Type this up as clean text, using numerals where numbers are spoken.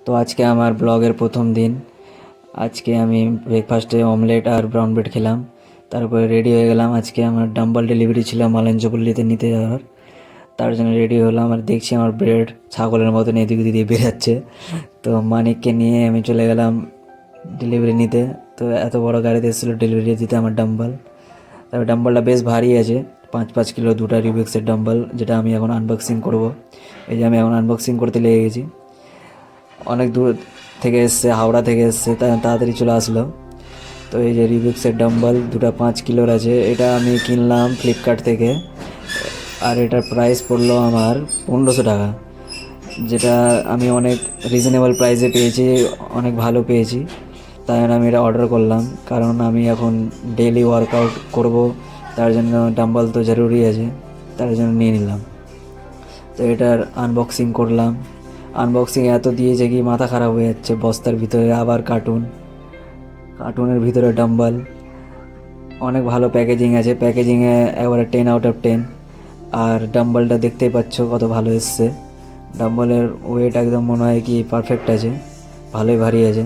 তো আজকে আমার ব্লগের প্রথম দিন। আজকে আমি ব্রেকফাস্টে অমলেট আর ব্রাউন ব্রেড খেলাম, তারপরে রেডি হয়ে গেলাম। আজকে আমার ডাম্বল ডেলিভারি ছিল মালঞ্চপল্লিতে নিতে যাওয়ার, তার জন্য রেডি হলাম। আর দেখছি আমার ব্রেড ছাগলের মতন এদিক ওদিক দিয়ে বেরাচ্ছে। তো মানিককে নিয়ে আমি চলে গেলাম ডেলিভারি নিতে। তো এত বড় গাড়িতে এসেছিলো ডেলিভারি দিতে আমার ডাম্বল। তবে ডাম্বলটা বেশ ভারী আছে, 5-5 কিলো দুটা রিবেক্সের ডাম্বল, যেটা আমি এখন আনবক্সিং করব। এই যে আমি এখন আনবক্সিং করতে লেগে গেছি। অনেক দূর থেকে এসছে, হাওড়া থেকে এসছে, তাই তাড়াতাড়ি চলে আসলো। তো এই যে রিবুক্সের ডাম্বল দুটো 5 কিলোর আছে, এটা আমি কিনলাম ফ্লিপকার্ট থেকে। আর এটার প্রাইস পড়লো আমার 1500 টাকা, যেটা আমি অনেক রিজনেবল প্রাইসে পেয়েছি, অনেক ভালো পেয়েছি। তাই জন্য আমি এটা অর্ডার করলাম, কারণ আমি এখন ডেইলি ওয়ার্কআউট করব, তার জন্য ডাম্বল তো জরুরি আছে, তার জন্য নিয়ে নিলাম। তো এটার আনবক্সিং করলাম। আনবক্সিং এত দিয়েছে কি মাথা খারাপ হয়ে যাচ্ছে। বস্তার ভিতরে আবার কার্টুনের ভিতরে ডাম্বল, অনেক ভালো প্যাকেজিং আছে। প্যাকেজিংয়ে একবারে 10/10। আর ডাম্বলটা দেখতেই পাচ্ছ কত ভালো এসছে। ডাম্বলের ওয়েট একদম মনে হয় কি পারফেক্ট আছে, ভালোই ভারী আছে।